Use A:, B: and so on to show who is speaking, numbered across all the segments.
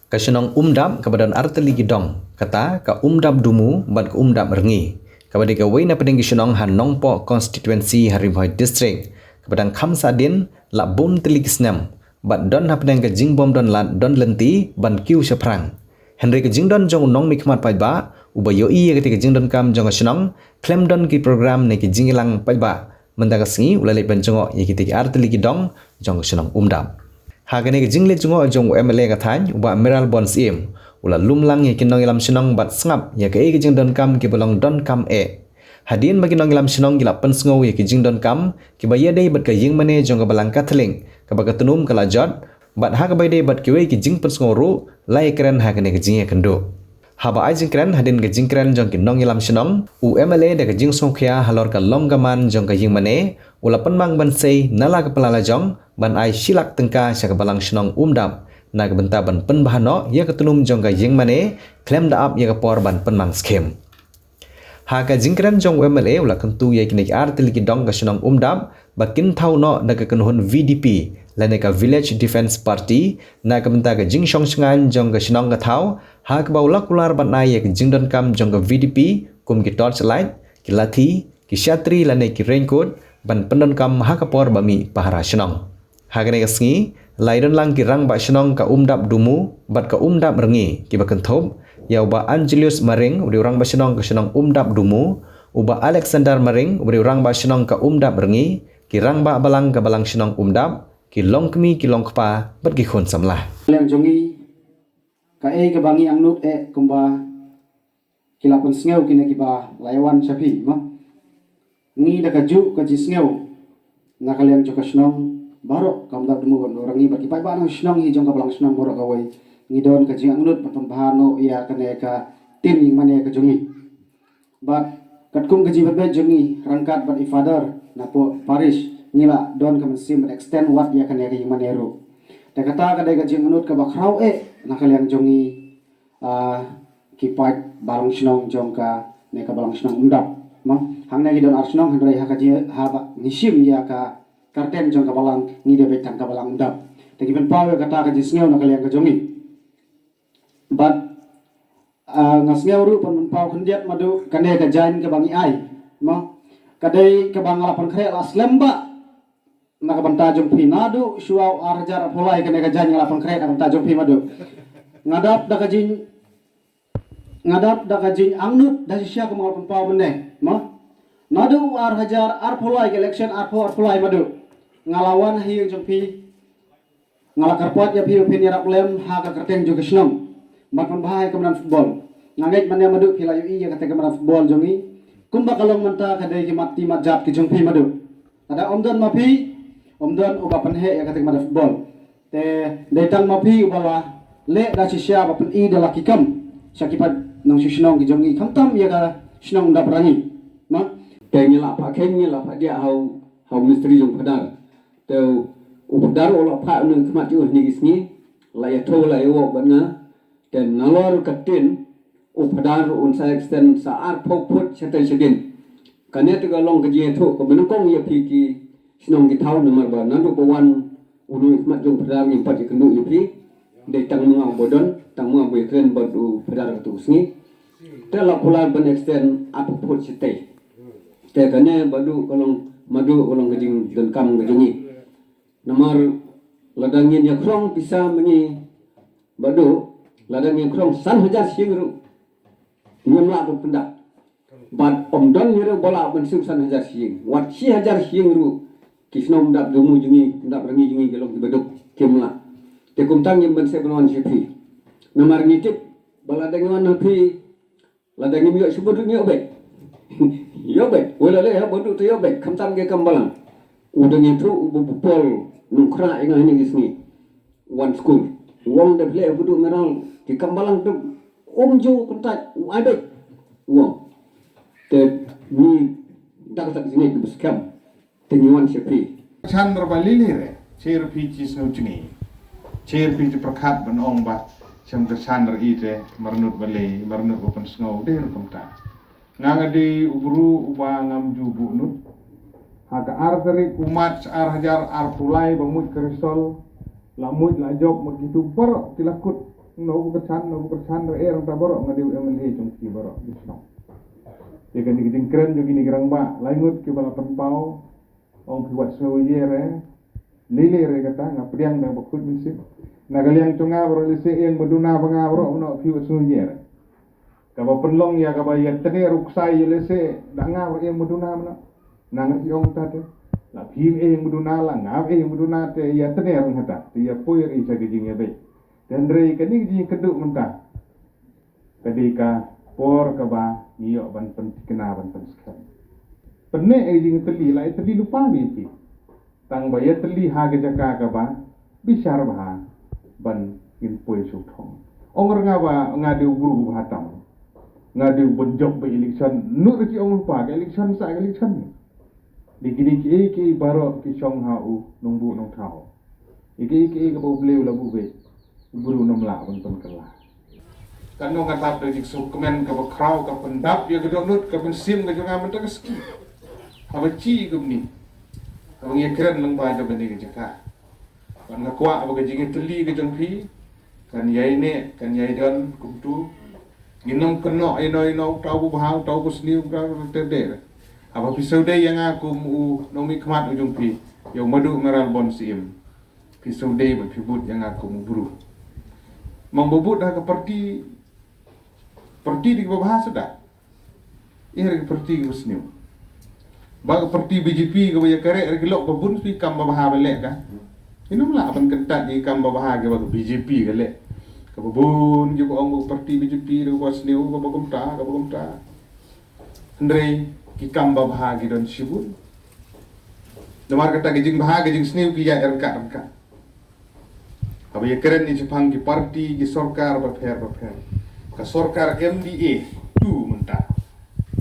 A: Kasunong umdap kepada arteli gidong kata ka umdap dumu ban ka umdap rengi kepada ka wena pedeng kasunong han nongpo constituency Harimhoi district kepada khamsadin la bun teli kisnam bat don hapedeng ka jingbom don lat don lenti ban kiu seprang Henry ka jingdon jong nong mikmat pai ba ubayo iya ketika jingdon kam jong kasunong klem don ki program ne ki jingilang pai ba mendaga singi ulalai benjongo ye ketika arteli gidong jong kasunong umdap Hagane ke jingle jungo jong MLA ka than uba Miral Bons im ula lumlang ye kinong ilam sinong bat sngap ye ke jing don kam ke bolong don kam hadin bagi nong ilam sinong gila pensngo ye ke jing don kam ke baye dei bat ka ying mane jong ka balang kathling ka baga tunum kala jot bat ha ka bay dei bat ke we ke jing pensngo ru lai kren hagane ke jing ye kendo haba ai jing kren hadin ke jing kren jong ki nong ilam sinong u MLA de ke jing songkhya halor ka longgaman jong ka ying mane ula penmang ban sei nala ka pelala jong ban ai silak tengka sya balang snong umdap na ka benta ban penbahano ya ka tunum jong ka yeng mane klem da up ya ka por ban penmang skem ha ka jingkran jong MLA ula kentu ya kini artil ki dong ka snong umdap bakin thau no na ka kanhun VDP lane ka Village Defense Party na ka benta ka jing song sngan jong ka snong ka thau ha ka baula kular ban ai ya ka jingdon kam jong ka VDP kum ki torchlight ki lathi ki shatri lane ki raincoat ban pendon kam ha ka por bami pahara snong Hagane kasngi laidon lang kirang ba shnong ka umdap dumu bat ka umdap rengi ki bakan thop ya uba Angelius Maring uri orang ba shnong ka shnong umdap dumu uba Alexander Maring uri orang ba shnong ka umdap rengi kirang ba balang ka balang shnong umdap ki longkmi ki longkpa bat ki khon samlah
B: lem jongi ka ka bangi ang nut kumba kilapon sngew kina kiba laiwan chapi ma ngi da ka ju ka jisngew nakalem joka shnong Baro kam dap demu ban orangi bagi pai ba nang snong hi jong ka balang snong boro ka wai ngidon ka jing angnut paton bahano iya kane ka tin ing mane ka jongi bat katkum ka jibat be jongi rangkat bat ifadar na po parish ngila don ka sim extend what ya kane ka ing mane ro ta kata ka dai ka jing angnut ka bakrau na kaliang jongi ki pai balang snong jong ka ne ka balang snong undap ma hang na ngidon ar snong handrai ha ka ji ha ba nisim ya ka karten jong kabalang ni de betang kabalang undap tagi ben pawe kata ka jisngeu na kaliang ka jongi but ngasngeu ru pon paw khendiat madu kane ka jain ka bangi ai ma kadai ka bangala pon khre las lemba na ka banta jong phi nadu shuau arjar pholai kane ka jain ngala pon khre na banta jong phi madu ngadap da ka jin angnut da sya ka mangal pon paw benne ma nadu ar hajar ar pholai election ar pholai madu ngalawan hi jong pi ngalakar pot ya pi opini rak lem ha ka kerteng juga snong mat man bahai kemenan football nganget man ya madu pilayu i ya kata kemenan football jongi kumba kalong manta kadai ki mati majap ki jong pi madu ada omdon mapi omdon uba penhe ya kata kemenan football te detang mapi ubala le da sisya ba pen i da laki kam sakipat nang snong ki jongi kamtam ya ka snong da perangi ma kengila pa dia hau misteri jong padar teu updar ola pha nung kmat yu ni gisni la ya to la yo bana ten nalor katin updar un sa extend sa ar phok phut chete chedin kanet ga long ga je tho ko ben kong ya phi ki snong gi thau number ba nan ko wan ulu kmat jong padar ni pat kendu yu phi de tang ma bodon tang ma be kren ba du padar tu sni te la kula ben extend ar phut chete te kane badu kolong madu kolong gajing dan kam gajingi namar ladangin ya krong bisa mengi badu ladangin krong san hajar singru nyamla tu pendak bat omdon nyiru bola ben san hajar sing wat si hajar singru kisnom dap dumu jungi dap rangi jungi gelong di beduk kimla te kumtang yang ben sebenon sipi namar ngitip baladangin wan napi ladangin yo subudu nyo be yo be wala le ha bodu to yo be kamtam ge kambalang udang itu bupol nukra inga ini gisni one school wong de play budu meral ki kambalang tu omjo kontak ade wong te ni dak tak sini ke beskam tenyuan sepi
C: chandra balili re cher pi chi snutni cher pi ti prakhat ban ong ba sam te chandra ite marnut bale marnut open snow de komta nganga di ubru uba ngam jubu nut haka arteri kumat ar hajar ar pulai bamut kristal lamut la job begitu per tilakut no bukan orang tak borok ngadiu MLA jong ki borok di senong. Jika di keren jo gini gerang ba laingut ki bala penpau ong ki wat so yere lile re kata ngapriang na bakut misip nagaliang tunga bro lise yang beduna banga bro no ki wat so yere kaba penlong ya kaba ya tene ruksai lise danga bro yang beduna mana nang yong tate la phim yang beduna la ngap yang beduna te ya tene rong hata te ya poir i sa gijing ya be dan rei kani gijing keduk mentah kadika por kaba iyo ban pen kena ban pen sekarang penne gijing teli la teli lupa bi tang ba ya teli ha ge jaka kaba bisar ba ban in poi su thong ongor ngaba ngadi guru hatam ngadi bonjok be election nu ki ong lupa ge election sa election di gini ki baro ki chong ha u nungbu nong thao iki ke bo bleu la bu be guru nom la bon ton kala kan no ngatap de su komen ka bo kraw ka pendap ya ke donut ka ben sim ka jonga men ta ski ha ba chi gum ni ha ngi keren nang ba jo ben ni jaka kan na kwa ba ga jingi teli ke jong phi kan yai ne kan yai don kum tu ginom keno ai noi no tau bu hau tau bu sniu ka te de apa episode yang aku mu nomi kmat ujung pi yang madu meral bon sim episode berpibut yang aku mu buru membubut dah ke perti di bahasa dah ini perti ke sniu bag perti BJP ke baya karek rek lok babun pi kam baha belek ka ini mula apan kentat di kam baha ke bag BJP ke lek ke babun je ong perti BJP ke bas sniu ke bagumta Andre ki kam baha ke don sibun Lemar kata gejing baha gejing sniu ki ya rengka Abaya keren ni Jepang ki parti ki sorkar baper ka sorkar MDA tu mentah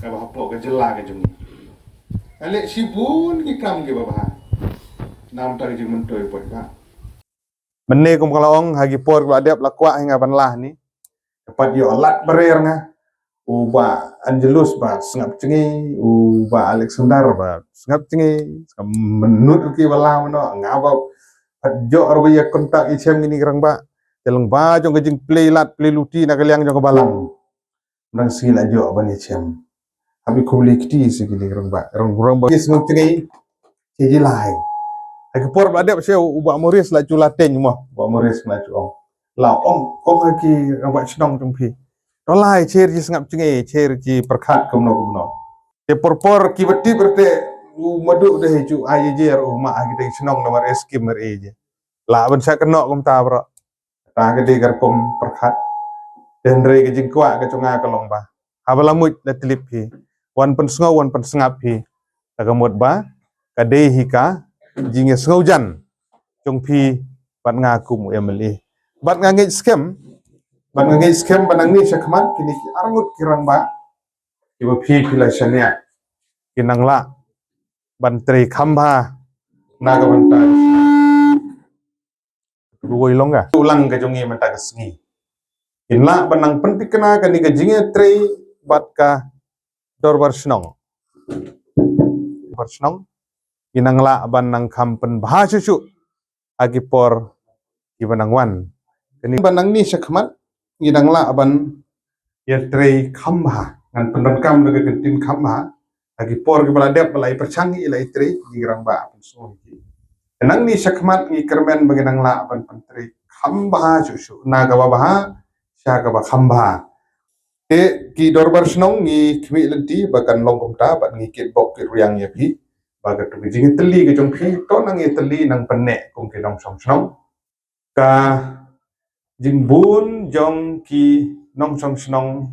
C: ka bahapo ka jela ka jung ale sibun ki kam ki babaha nam tar jing mentoy poi ba menne kum kalaong hagi por ba adep lakwa hinga banlah ni dapat yo alat berer nga uba Angelus ba sengap cengi uba Alexander ba sengap cengi menut ki bala no ngabau jo arbaya kontak ichem ini gerang ba telung ba jong gejing play luti na kaliang jong balang nang sila jo ban ichem abi kubli kiti sikili gerang ba ba sengap cengi ji lai ai por ba de se uba moris la chulaten mo ba moris la chuong la ong ki ba chnong jong phi to lai cher ji sengap cengi cher ji perkhat kumno te por ki beti berte madu de ju ajer ma agi chnong nomor skim mer eje la ban sa kenok kum ta bro ta gede gar kum perkhat den re ke jing kwa ke chunga ka long ba habala mut la tlip hi wan pen sngap hi ta gamot ba ka de hi ka jing sngo jan chung phi ban nga kum MLA bat nga ngi scam banang ni sakmat kini arngut kirang ba iba phi la shania kinang la ban tre khamba naga banta ruoi longa ulang ka jongi mata ka sngi inla banang pentik kena ka ni ka jinge tre bat ka dorbar snong inangla banang kampen bahasa su agi por ibanang wan kini banang ni sakmat inangla ban ya tre khamba ngan pendan kam daga kentin khamba agi por ke bala dep bala perchangi ila tre girang ba so Enang ni sakmat ni kermen baginang la ban pantri khamba susu naga babaha syaga ba khamba te ki dorbar snong ni khmi lenti bakan longkom ta bat ngi kit bok ki ruyang ya bi baga tu jing teli ke jong phi to nang ye teli nang penne kum ki dong song snong ka jing bun jong ki nong song snong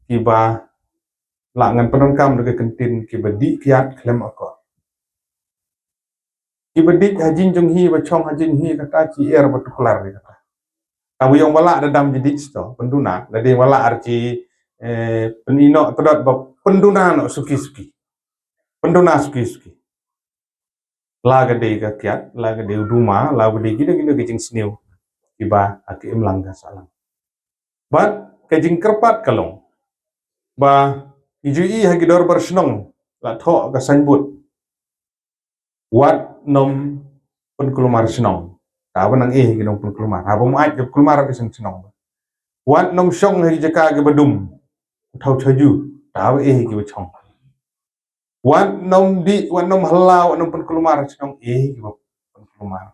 C: ki ba la ngan penongkam de kentin ki bedi kiat klem ako Ibadik hajin jong hi ba chong hajin hi kata ci er ba tuklar ni kata. Tamu yang wala ada dam jadi sto penduna dadi wala arci penino tedot ba penduna no suki-suki. Penduna suki-suki. Laga de ka kiat, laga de duma, laga de gida-gida gijing sniu. Iba aki imlangga salang. Bat kajing kerpat kalong. Ba ijui hagi dor bersnong la tho ka sanbut. Wat nom pun kelumar senong. Tahu nang ginong pun kelumar. Apa mu aj kelumar ke senong. Wat nom shong hai jaka ke badum thau chaju taw ke bachong wat nom halau wat nom pen kelumar chong ke pen kelumar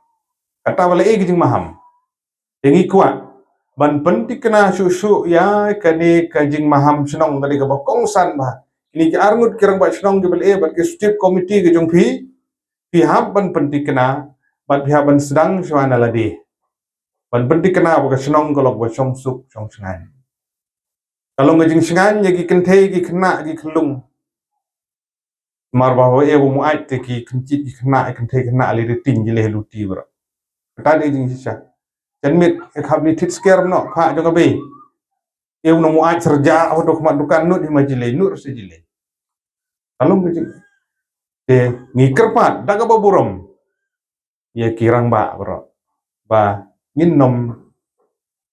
C: kata wala ke jing maham yengi kuat ban pentik kena susu ya kani kajing maham senong tadi ke bokong san ba ini ke arngut kirang ba senong ke bel ban ke setiap komiti ke jong pihak ban pentik kena ban pihak ban sedang swana ladi ban pentik kena ba senong kolok ba song suk song sengai kalau ngajing sengai gi kente gi kena gi kelung mar bahwa bu muait te ki kencit gi kena kente kena ali de ting ji le luti bro kata de jing sisa jan mit e khabni tit scare no pha jo be no muait serja au dok mat dukan nut di majile nur sejile kalau ngajing te ngi kerpat daga baburom ya kirang ba bro ba ngin nom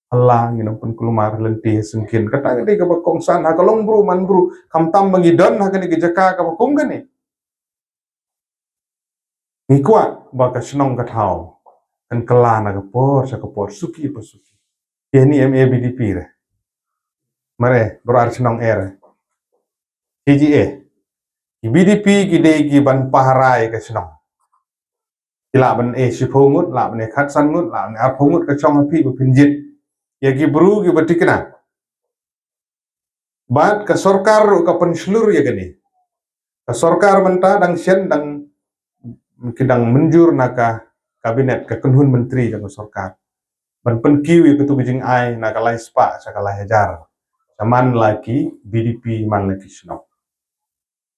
C: Allah nginum pun kelumar lentih sengkin kata gede ke bakong san ha kalong bru man bru kam tam mangidon ha kene ke jaka ka bakong gane ni kuat ba ka senong ka thau kan kelana ka por sa ka por suki pa suki ye ni MABDP re mare berar senong er TGA BDP gide gi ban paharai ka senong ila ban siphongut la ban khat san ngut la ban aphongut ka chong pi ba pinjit ya gi bru gi batikna bat ka sorkar ka penselur ya gani ka sorkar menta dang sen dang kidang menjur naka kabinet ka kunhun menteri jang sorkar ban penkiu ya ketu bijing ai naka lai spa sakala hajar saman laki BDP man laki sno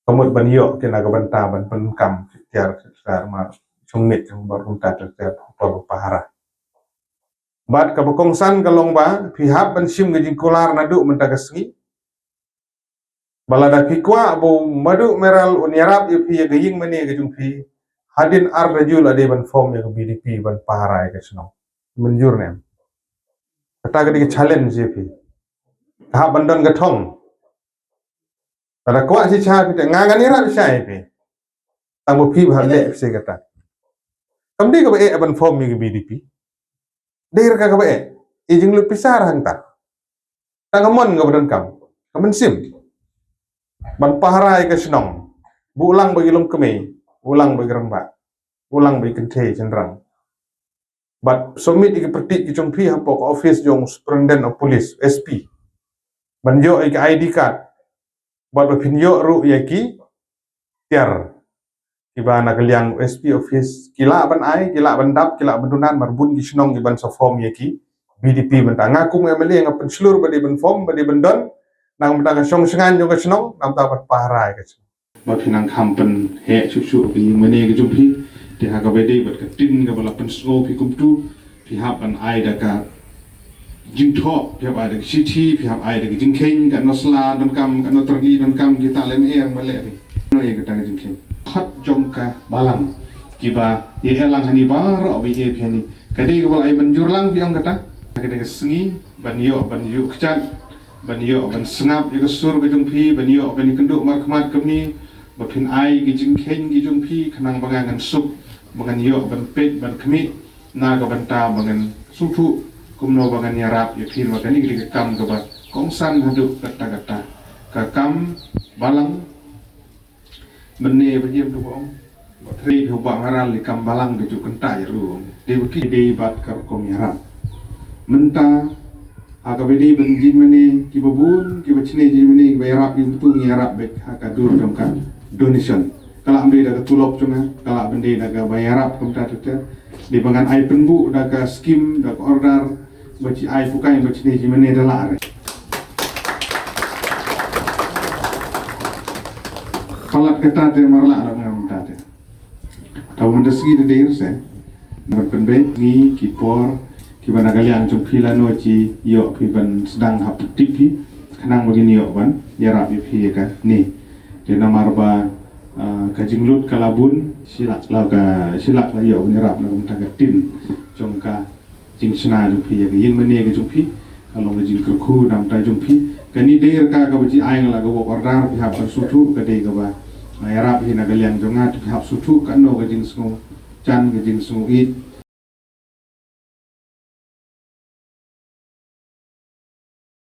C: komod ban yo ke naga banta ban penkam tiar mar sungit jang bar kunta ter por pahara bat ka bokongsan kalong ba pihak ban sim gejing kolar nadu menta kasngi balada pikwa bo madu meral unyarap yu pi geying mani gejung pi hadin ar rajul ade ban form ya BDP ban paharai ke sno menjur nem kata gede challenge je pi ha bandon gatong pada kwa si cha pi ngangani ra bisa pi tang pi bhalle se kata kamdi ka e ban form ya BDP der ka ba e ijing lu pisar hanta tangamon ga badan kam kamen sim ban paharai ke senong bulang bagi lom keme ulang bagi rembak ulang bagi kente cenderang but submit iki pertik ki chongpi hampok office jong superintendent of police SP banjo iki ID card but pinjo ru yaki tiar ibana kaliang SP office kila ban ai kila ban dap kila bandunan marbun ki senong iban so form yaki BDP benta ngaku MLA ngapen seluruh badi ban form badi bandon nang benta song sengan jong senong nam dapat paharai ke bat hinang kampen he susu bi mene ke jumpi di ha ka bede bat ka tin ka bala pen snow pi kumtu pi hap an ai da ka jing tho pi hap ai da city pi hap ai da jing ken ka nosla dan kam ka no tergi dan kam kita lem er male pi no e ka ta jing ken khat jong ka balang ki ba ye elang hani ba ro bi e pi ni ka de ka bala ai banjur lang pi ang kata ka de ka sengi ban yo kechat ban yo ban sengap yo sur ka jumpi ban yo ban kenduk mar kmat kemni bapin ai gi jing ken gi jung pi khanang bangan sup bangan yo ban pet ban kmi na ga banta bangan supu kumno bangan yarap ya phir wa kani gi kam ga ba kongsan hadu kata ka kam balang menne bajiem tu bong tri thu ba ngaral li kam balang ge ju kenta ya ru de ki de bat kar kom yarap menta aga bedi benjin mene ki babun ki bachne jin mene bayarap ki tu yarap bek ka dur kam ka donation kala amde daga tulop cunga kala bende daga bayarap kumta tete di bangan ai penbu daga skim daga order baci ai pukai baci ni jimene dalar kala kata te marla ala ngam tate taw mende sigi de der se mar penbe ni ki por ki bana galian jum phila no ci yo ki ban sedang hap tipi kanang begini yo ban yarap pi ka ni di namarba kajinglut kalabun silak la yo nyerap na kumta tin jongka jing sna jumpi ya yin mane ga jumpi kalau ga jing ku nam ta jumpi kani der ka ga baji ai la ga bo ordar pi hab sutu ka de ga ba yarap hina galiang jonga pi hab sutu kan no ga jing sungu chan ga jing sungu it